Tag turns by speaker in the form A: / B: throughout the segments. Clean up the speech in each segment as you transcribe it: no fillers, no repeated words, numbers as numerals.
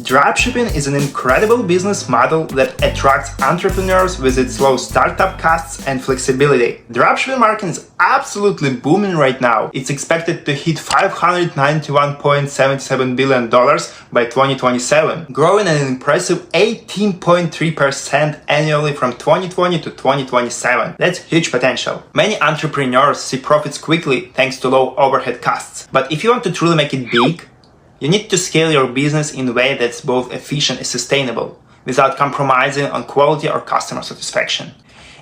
A: Dropshipping is an incredible business model that attracts entrepreneurs with its low startup costs and flexibility. Dropshipping market is absolutely booming right now. It's expected to hit $591.77 billion by 2027, growing at an impressive 18.3% annually from 2020 to 2027. That's huge potential. Many entrepreneurs see profits quickly thanks to low overhead costs. But if you want to truly make it big, you need to scale your business in a way that's both efficient and sustainable, without compromising on quality or customer satisfaction.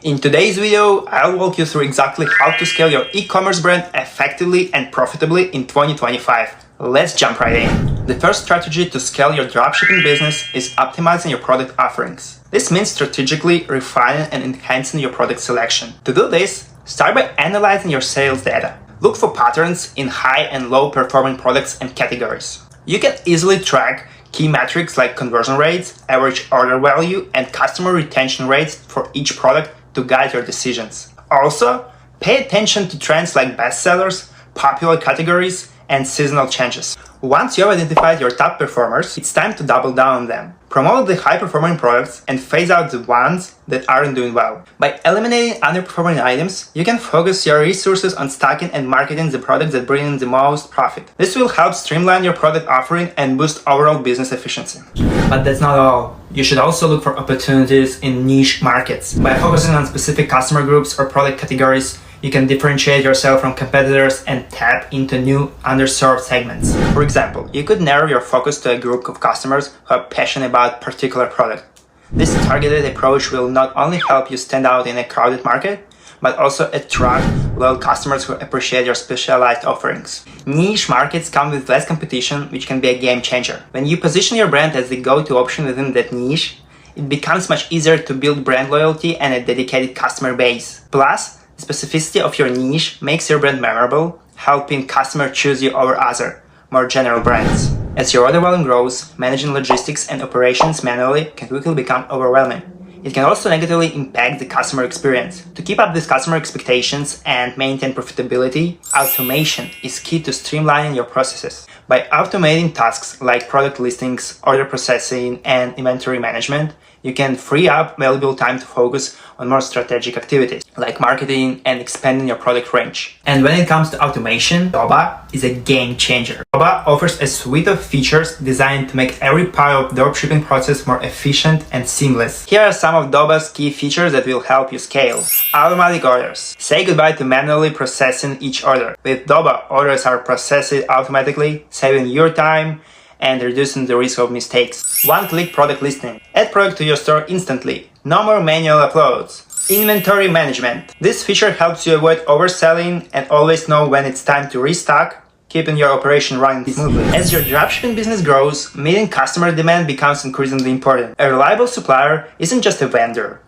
A: In today's video, I'll walk you through exactly how to scale your e-commerce brand effectively and profitably in 2025. Let's jump right in. The first strategy to scale your dropshipping business is optimizing your product offerings. This means strategically refining and enhancing your product selection. To do this, start by analyzing your sales data. Look for patterns in high and low performing products and categories. You can easily track key metrics like conversion rates, average order value, and customer retention rates for each product to guide your decisions. Also, pay attention to trends like bestsellers, popular categories, and seasonal changes. Once you have identified your top performers, it's time to double down on them. Promote the high-performing products and phase out the ones that aren't doing well. By eliminating underperforming items, you can focus your resources on stocking and marketing the products that bring in the most profit. This will help streamline your product offering and boost overall business efficiency. But that's not all. You should also look for opportunities in niche markets. By focusing on specific customer groups or product categories, you can differentiate yourself from competitors and tap into new underserved segments. For example, you could narrow your focus to a group of customers who are passionate about a particular product. This targeted approach will not only help you stand out in a crowded market, but also attract loyal customers who appreciate your specialized offerings. Niche markets come with less competition, which can be a game changer. When you position your brand as the go-to option within that niche, it becomes much easier to build brand loyalty and a dedicated customer base. Plus, the specificity of your niche makes your brand memorable, helping customers choose you over other, more general brands. As your order volume grows, managing logistics and operations manually can quickly become overwhelming. It can also negatively impact the customer experience. To keep up with customer expectations and maintain profitability, automation is key to streamlining your processes. By automating tasks like product listings, order processing, and inventory management, you can free up valuable time to focus on more strategic activities like marketing and expanding your product range. And when it comes to automation, Doba is a game changer. Doba offers a suite of features designed to make every part of the dropshipping process more efficient and seamless. Here are some of Doba's key features that will help you scale. Automatic orders. Say goodbye to manually processing each order. With Doba, orders are processed automatically, saving your time and reducing the risk of mistakes. One-click product listing. Add product to your store instantly. No more manual uploads. Inventory management. This feature helps you avoid overselling and always know when it's time to restock, keeping your operation running smoothly. As your dropshipping business grows, meeting customer demand becomes increasingly important. A reliable supplier isn't just a vendor.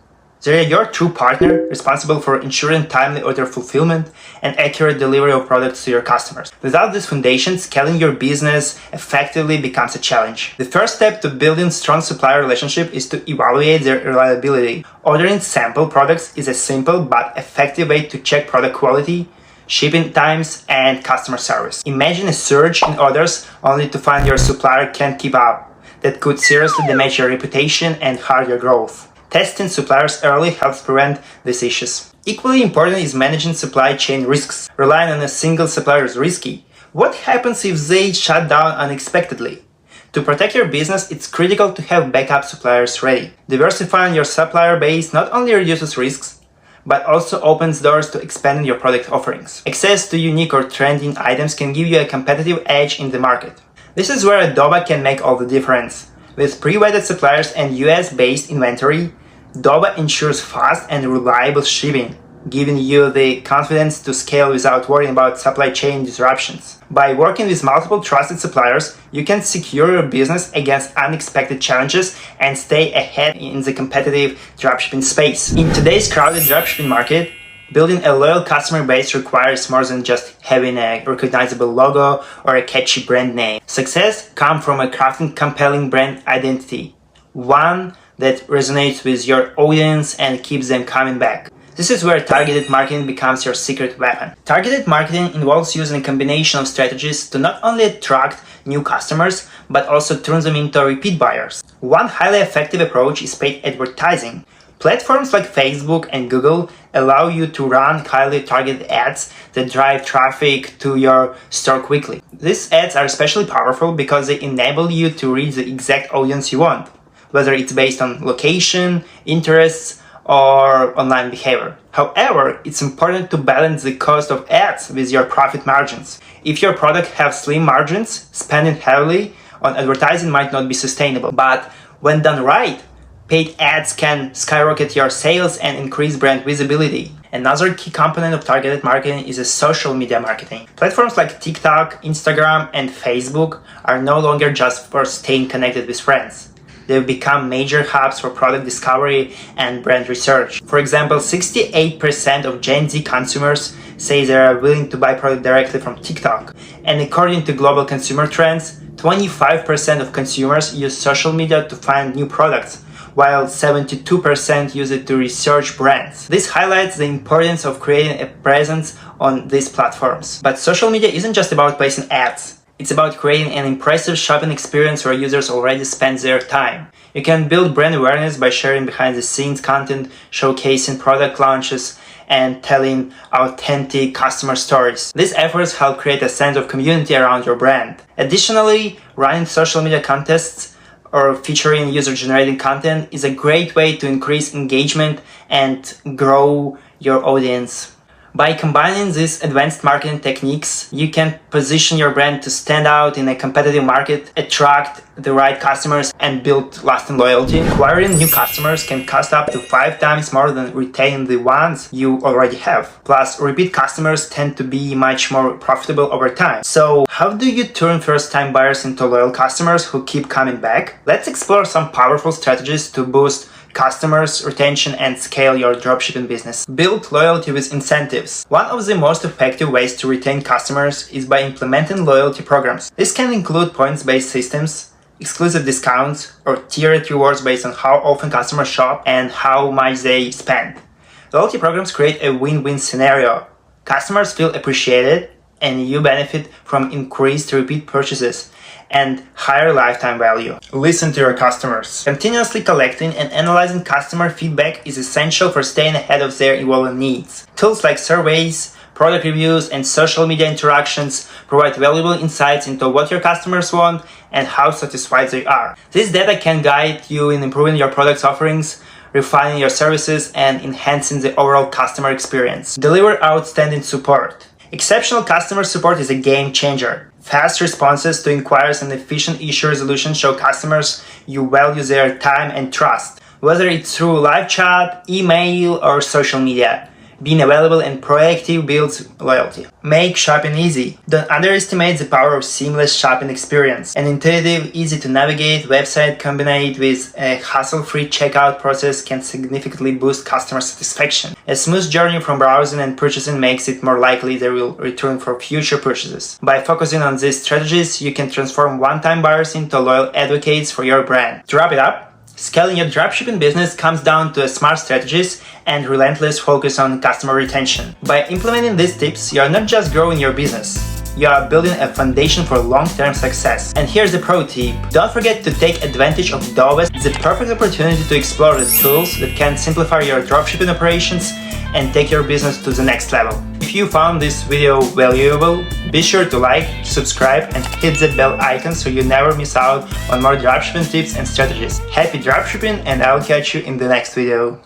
A: They're your true partner, responsible for ensuring timely order fulfillment and accurate delivery of products to your customers. Without this foundation, scaling your business effectively becomes a challenge. The first step to building strong supplier relationship is to evaluate their reliability. Ordering sample products is a simple but effective way to check product quality, shipping times, and customer service. Imagine a surge in orders only to find your supplier can't keep up. That could seriously damage your reputation and hurt your growth. Testing suppliers early helps prevent these issues. Equally important is managing supply chain risks. Relying on a single supplier is risky. What happens if they shut down unexpectedly? To protect your business, it's critical to have backup suppliers ready. Diversifying your supplier base not only reduces risks, but also opens doors to expanding your product offerings. Access to unique or trending items can give you a competitive edge in the market. This is where Doba can make all the difference. With pre-vetted suppliers and US-based inventory, Doba ensures fast and reliable shipping, giving you the confidence to scale without worrying about supply chain disruptions. By working with multiple trusted suppliers, you can secure your business against unexpected challenges and stay ahead in the competitive dropshipping space. In today's crowded dropshipping market, building a loyal customer base requires more than just having a recognizable logo or a catchy brand name. Success comes from crafting compelling brand identity, one that resonates with your audience and keeps them coming back. This is where targeted marketing becomes your secret weapon. Targeted marketing involves using a combination of strategies to not only attract new customers, but also turn them into repeat buyers. One highly effective approach is paid advertising. Platforms like Facebook and Google allow you to run highly targeted ads that drive traffic to your store quickly. These ads are especially powerful because they enable you to reach the exact audience you want, whether it's based on location, interests, or online behavior. However, it's important to balance the cost of ads with your profit margins. If your product has slim margins, spending heavily on advertising might not be sustainable. But when done right, paid ads can skyrocket your sales and increase brand visibility. Another key component of targeted marketing is social media marketing. Platforms like TikTok, Instagram, and Facebook are no longer just for staying connected with friends. They've become major hubs for product discovery and brand research. For example, 68% of Gen Z consumers say they are willing to buy product directly from TikTok. And according to global consumer trends, 25% of consumers use social media to find new products, while 72% use it to research brands. This highlights the importance of creating a presence on these platforms. But social media isn't just about placing ads. It's about creating an impressive shopping experience where users already spend their time. You can build brand awareness by sharing behind-the-scenes content, showcasing product launches, and telling authentic customer stories. These efforts help create a sense of community around your brand. Additionally, running social media contests or featuring user-generated content is a great way to increase engagement and grow your audience. By combining these advanced marketing techniques, you can position your brand to stand out in a competitive market, attract the right customers, and build lasting loyalty. Acquiring new customers can cost up to 5 times more than retaining the ones you already have. Plus, repeat customers tend to be much more profitable over time. So, how do you turn first-time buyers into loyal customers who keep coming back? Let's explore some powerful strategies to boost customers, retention, and scale your dropshipping business. Build loyalty with incentives. One of the most effective ways to retain customers is by implementing loyalty programs. This can include points-based systems, exclusive discounts, or tiered rewards based on how often customers shop and how much they spend. Loyalty programs create a win-win scenario. Customers feel appreciated, and you benefit from increased repeat purchases and higher lifetime value. Listen to your customers. Continuously collecting and analyzing customer feedback is essential for staying ahead of their evolving needs. Tools like surveys, product reviews, and social media interactions provide valuable insights into what your customers want and how satisfied they are. This data can guide you in improving your product's offerings, refining your services, and enhancing the overall customer experience. Deliver outstanding support. Exceptional customer support is a game changer. Fast responses to inquiries and efficient issue resolution show customers you value their time and trust, whether it's through live chat, email, or social media. Being available and proactive builds loyalty. Make shopping easy. Don't underestimate the power of seamless shopping experience. An intuitive, easy to navigate website combined with a hassle-free checkout process can significantly boost customer satisfaction. A smooth journey from browsing and purchasing makes it more likely they will return for future purchases. By focusing on these strategies, you can transform one-time buyers into loyal advocates for your brand. To wrap it up, scaling your dropshipping business comes down to smart strategies and relentless focus on customer retention. By implementing these tips, you are not just growing your business, you are building a foundation for long-term success. And here's a pro tip. Don't forget to take advantage of Doba. It's the perfect opportunity to explore the tools that can simplify your dropshipping operations and take your business to the next level. If you found this video valuable, be sure to like, subscribe, and hit the bell icon so you never miss out on more dropshipping tips and strategies. Happy dropshipping, and I'll catch you in the next video.